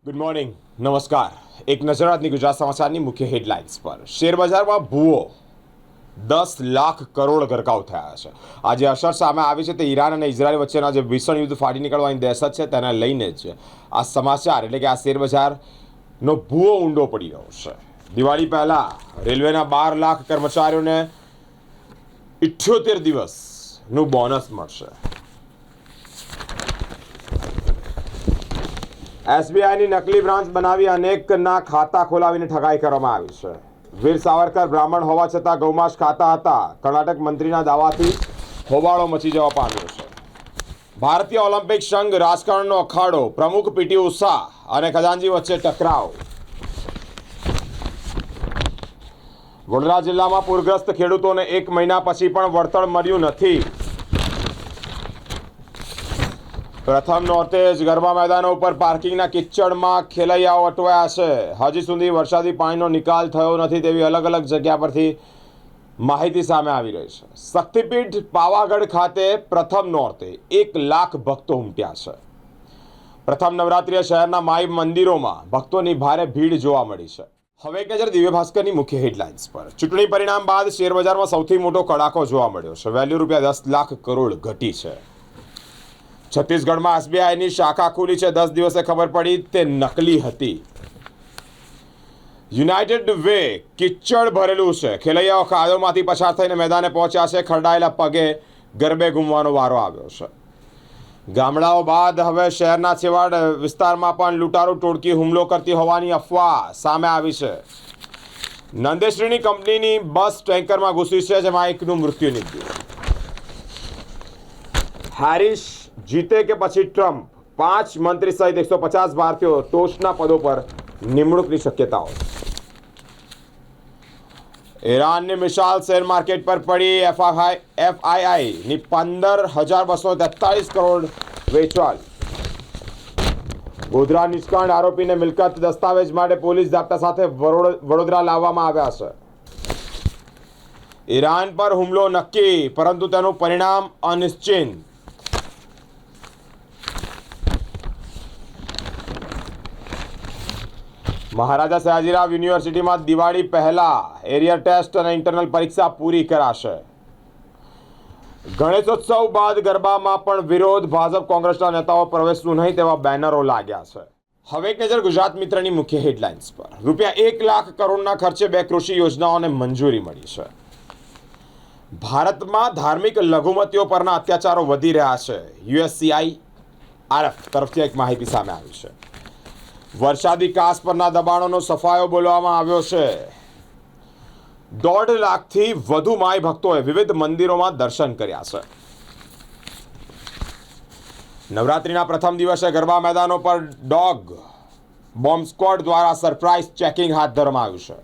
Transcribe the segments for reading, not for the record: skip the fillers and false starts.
Good morning, નમસ્કાર. એક નજર આજની ગુજરાત સમાચારની મુખ્ય હેડલાઇન્સ પર. શેરબજારમાં ભૂવો 10 લાખ કરોડ ગરકાવ થયા છે. આજે અસર સામે આવી છે તે ઈરાન અને ઇઝરાયલ વચ્ચેના જે ભીષણ યુદ્ધ ફાટી નીકળવાની દહેશત છે તેને લઈને જ આ સમાચાર એટલે કે આ શેરબજારનો ભૂવો ઊંડો પડી રહ્યો છે. દિવાળી પહેલા રેલવેના 12 લાખ કર્મચારીઓને 78 દિવસનું બોનસ મળશે. એસબીઆઈની નકલી બ્રાન્ચ બનાવી અનેકના ખાતા ખોલાવીને ઠગાઈ કરવામાં આવી છે. વીર સાવરકર બ્રાહ્મણ હોવા છતાં ગૌમાંસ ખાતા હતા. કર્ણાટક મંત્રીના દાવાથી હોબાળો મચી જવા પામ્યો છે. ભારતીય ઓલિમ્પિક સંઘ રાજકારણનો અખાડો, પ્રમુખ પીટી ઉષા અને ખજાનજી વચ્ચે ટકરાવ. વડોદરા જિલ્લામાં પૂરગ્રસ્ત ખેડૂતોને 1 મહિના પછી પણ વળતર મળ્યું નથી. પ્રથમ નોરતે જ ગરબા મેદાનો ઉપર પાર્કિંગના કિચડમાં ખેલૈયાઓ અટવાયા છે. હજી સુધી વરસાદી પાણીનો નિકાલ થયો નથી તેવી અલગ અલગ જગ્યા પરથી માહિતી સામે આવી રહી છે. શક્તિપીઠ પાવાગઢ ખાતે પ્રથમ નોરતે 1 લાખ ભક્તો ઉમટ્યા છે. પ્રથમ નવરાત્રિએ શહેરના માઈ મંદિરોમાં ભક્તોની ભારે ભીડ જોવા મળી છે. હવે એક નજર દિવ્ય ભાસ્કરની મુખ્ય હેડલાઇન્સ પર. ચૂંટણી પરિણામ બાદ શેરબજારમાં સૌથી મોટો કડાકો જોવા મળ્યો છે. વેલ્યુ રૂપિયા 10 લાખ કરોડ ઘટી છે. છત્તીસગઢમાં એસબીઆઈની શાખા ખુલી છે. 10 દિવસે ખબર પડી તે નકલી હતી. યુનાઇટેડ વે કિચડ ભરેલું છે. ખેલૈયાઓ ખાડોમાંથી પસાર થઈને મેદાને પહોંચ્યા છે. ખરડાયેલા પગે ગરબે ઘૂમવાનો વારો આવ્યો છે. ગામડાઓ બાદ હવે શહેરના છેવાડ વિસ્તારમાં પણ લૂંટારૂ ટોળકી હુમલો કરતી હોવાની અફવા સામે આવી છે. નંદેશ્રીની કંપનીની બસ ટેન્કરમાં ઘૂસી છે, જેમાં એકનું મૃત્યુ નીપજ્યું. હેરિસ જીતે કે પછી ટ્રમ્પ, 5 મંત્રી સહિત 150 ભારતીયો ટોચના પદો પર નિમણૂકની શક્યતાઓ. ઈરાનની મિસાઇલ શેર માર્કેટ પર પડી. એફઆઈઆઈની 15,243 કરોડ વેચાણ. ગોધરા નિષ્કાંડ આરોપીને મિલકત દસ્તાવેજ માટે પોલીસ જાપ્તા સાથે વડોદરા લાવવામાં આવ્યા છે. ઈરાન પર હુમલો નક્કી, પરંતુ તેનું પરિણામ અનિશ્ચિત. મહારાજા સયાજીરાવ યુનિવર્સિટીમાં દિવાળી પહેલા એરિયર ટેસ્ટ અને ઇન્ટરનલ પરીક્ષા પૂરી કરાશે. ગણેશોત્સવ બાદ ગરબામાં પણ વિરોધ. ભાજપ કોંગ્રેસના નેતાઓ પ્રવેશવું નહીં તેવા બેનરો લાગ્યા છે. હવે એક નજર ગુજરાત મિત્રની મુખ્ય હેડલાઇન્સ પર. રૂપિયા 1 લાખ કરોડના ખર્ચે 2 કૃષિ યોજનાઓને મંજૂરી મળી છે. ભારતમાં ધાર્મિક લઘુમતીઓ પરના અત્યાચારો વધી રહ્યા છે. USCIRF તરફથી એક માહિતી સામે આવી છે. વરસાદી કાસ પરના દબાણોનો સફાયો બોલવામાં આવ્યો છે. 1.5 લાખથી વધુ માઈ ભક્તોએ વિવિધ મંદિરોમાં દર્શન કર્યા છે. નવરાત્રિના પ્રથમ દિવસે ગરબા મેદાનો પર ડોગ બોમ્બ સ્ક્વોડ દ્વારા સરપ્રાઇઝ ચેકિંગ હાથ ધરવામાં આવ્યું છે.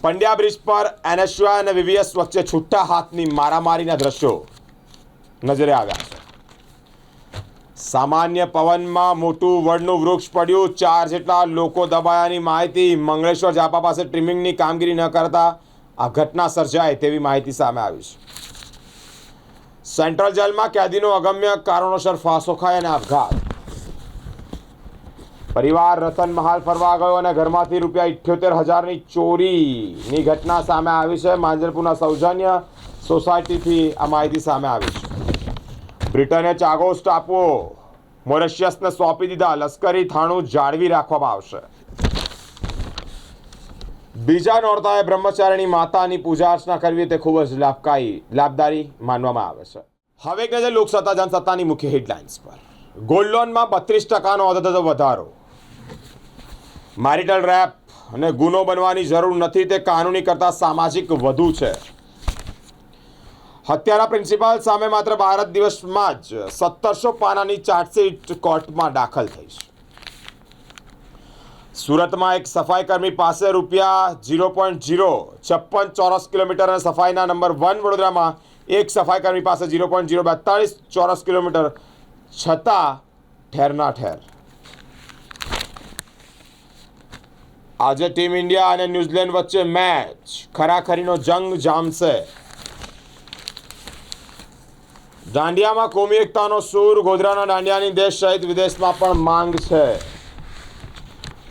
પંડ્યા બ્રિજ પર NSY અને VVS વચ્ચે છૂટા હાથની મારામારીના દ્રશ્યો નજરે આવ્યા છે. સામાન્ય પવનમાં મોટું વડનું વૃક્ષ પડ્યું. 4 જેટલા લોકો દબાયાની માહિતી. મંગળેશ્વર ઝાપા પાસે ટ્રીમિંગની કામગીરી ન કરતા આ ઘટના સર્જાય તેવી માહિતી સામે આવી છે. સેન્ટ્રલ જેલમાં કેદીનો અગમ્ય કારણોસર ફાંસો ખાય અને આપઘાત. પરિવાર રતન મહાલ ફરવા ગયો અને ઘરમાંથી રૂપિયા 78,000ની ચોરીની ઘટના સામે આવી છે. માંજરપુરના સૌજન્ય સોસાયટીથી આ માહિતી સામે આવી છે. બ્રિટને ચાગોસ ટાપુઓ મોરેશિયસને સોંપી દીધા. લશ્કરી થાણું જાળવી રાખવામાં આવશે. બીજા નોરતાએ બ્રહ્મચારીણી માતાની પૂજા અર્ચના કરવી તે ખૂબ જ લાભદાયી માનવામાં આવે છે. હવે એક નજર લોકસત્તા જનસત્તાની મુખ્ય હેડલાઇન્સ પર. ગોલ્ડ લોનમાં 32% અધધધ વધારો. મેરિટલ રેપ અને ગુનો બનવાની જરૂર નથી, તે કાનૂની કરતાં સામાજિક વધુ છે. હત્યારા પ્રિન્સિપાલ સામે માત્ર 12 દિવસમાં જ 1700 પાનાની ચાર્જશીટ કોર્ટમાં દાખલ થઈ છે. સુરતમાં એક સફાઈકર્મી પાસે રૂપિયા 0.056 ચોરસ કિલોમીટર અને સફાઈના નંબર 1 વડોદરામાં એક સફાઈકર્મી પાસે 0.042 ચોરસ કિલોમીટર છતાં ઠેરના ઠેર. આજે ટીમ ઇન્ડિયા અને ન્યૂઝીલેન્ડ વચ્ચે મેચ. ખરાખરીનો જંગ જામશે. દાંડિયામાં કોમી એકતાનો સૂર. ગોધરાના દાંડિયાની દેશ સહિત વિદેશમાં પણ માંગ છે.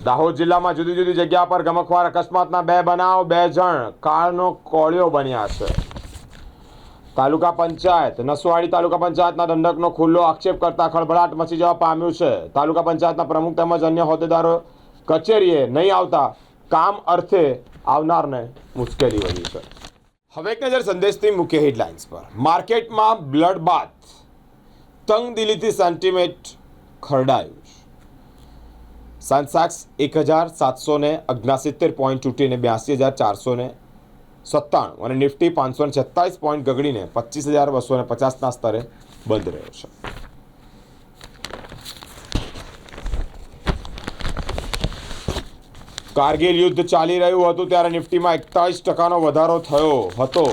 દાહોદ જિલ્લામાં જુદી જુદી જગ્યા પર ગમખ્વાર અકસ્માતના 2 બનાવ, 2 જણ કાળનો કોળિયો બન્યા છે. તાલુકા પંચાયત નસવાડી તાલુકા પંચાયતના દંડકનો ખુલ્લો આક્ષેપ કરતા ખળભળાટ મચી જવા પામ્યું છે. તાલુકા પંચાયતના પ્રમુખ તેમજ અન્ય હોદ્દેદારો કચેરીએ નહીં આવતા કામ અર્થે આવનારને મુશ્કેલી વધી છે. હવે એક નજર સંદેશની મુખ્ય હેડલાઇન્સ પર. માર્કેટમાં બ્લડ બાથ, તંગદિલીથી સેન્ટિમેન્ટ ખરડાયું. સેન્સેક્સ 1769 પોઈન્ટ તૂટીને 82,497 અને નિફ્ટી 546 પોઈન્ટ ગગડીને 25,250ના સ્તરે બંધ રહ્યો છે. કારગિલ યુદ્ધ ચાલી રહ્યું હતું ત્યારે નિફ્ટીમાં 41% વધારો થયો હતો.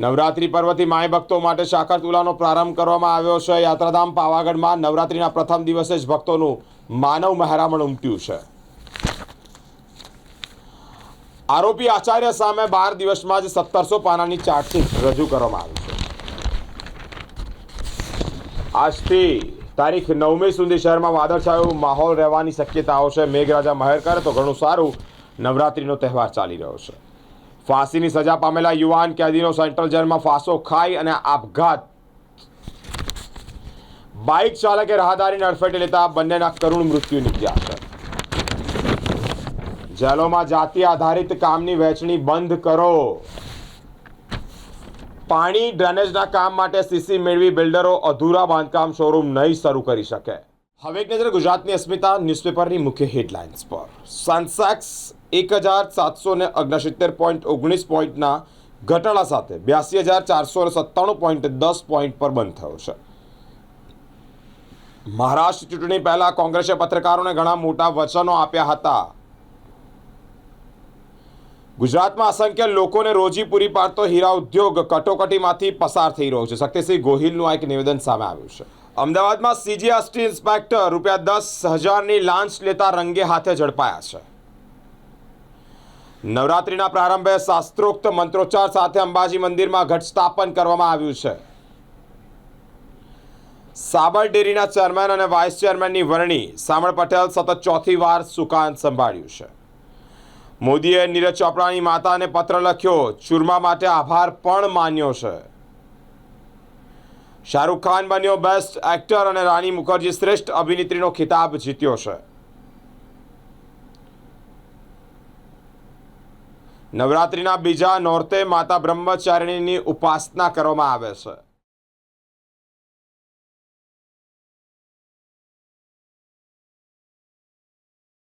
નવરાત્રી પર્વથી માય ભક્તો માટે સાકર તુલાનો પ્રારંભ કરવામાં આવ્યો છે. યાત્રાધામ પાવાગઢમાં નવરાત્રીના પ્રથમ દિવસે જ ભક્તોનું માનવ મહેરામણ ઉમટ્યું છે. આરોપી આચાર્ય સામે 12 દિવસમાં જ 1700 પાનાની ચાર્જશીટ રજૂ કરવામાં આવી છે. આજથી તારીખ 9મી સુધી શહેરમાં વાદળછાયો માહોલ રહેવાની શક્યતાઓ છે. મેઘરાજા મહેર કરે તો ઘણું સારું. નવરાત્રીનો તહેવાર ચાલી રહ્યો છે. ફાંસીની સજા પામેલા યુવાન કેદીનો સેન્ટ્રલ જેલમાં ફાંસો ખાઈ અને આપઘાત. બાઇક ચાલકે રાહદારીને અડફેટે લેતા બંનેના કરુણ મૃત્યુ નીપજ્યા છે. જેલોમાં જાતિ આધારિત કામની વહેંચણી બંધ કરો. પાણી ડ્રેનેજના કામ માટે સીસી મેળવી બિલ્ડરો અધૂરા બાંધકામ શોરૂમ નહીં શરૂ કરી શકે. હવે એક નજર ગુજરાતની અસ્મિતા ન્યૂઝપેપરની મુખ્ય હેડલાઇન્સ પર. સેન્સેક્સ 1769.19 પોઈન્ટના ઘટાડા સાથે 82,497.10 પોઈન્ટ પર બંધ થયો છે. મહારાષ્ટ્ર ચૂંટણી પહેલા કોંગ્રેસે પત્રકારોને ઘણા મોટા વચનો આપ્યા હતા. ગુજરાતમાં અસંખ્ય લોકોને રોજી પૂરી પાડતો હીરા ઉદ્યોગ કટોકટીમાંથી પસાર થઈ રહ્યો છે. શક્તિસિંહ ગોહિલનું એક નિવેદન સામે આવ્યું છે. અમદાવાદમાં સીજીએસટી ઇન્સ્પેક્ટર ₹10,000ની લાંચ લેતા રંગે હાથે ઝડપાયા છે. નવરાત્રીના પ્રારંભે શાસ્ત્રોક્ત મંત્રોચ્ચાર સાથે અંબાજી મંદિરમાં ઘટ સ્થાપન કરવામાં આવ્યું છે. સાબર ડેરીના ચેરમેન અને વાઇસ ચેરમેનની વરણી સામળ પટેલ સતત 4થી વાર સુકાન સંભાળ્યું છે. મોદીએ નીરજ ચોપડાની માતાને પત્ર લખ્યો, ચૂરમા માટે આભાર પણ માન્યો છે. શાહરૂખ ખાન બન્યો બેસ્ટ એક્ટર અને રાની મુખર્જી શ્રેષ્ઠ અભિનેત્રીનો ખિતાબ જીત્યો છે. નવરાત્રીના બીજા નોરતે માતા બ્રહ્મચારિણીની ઉપાસના કરવામાં આવે છે.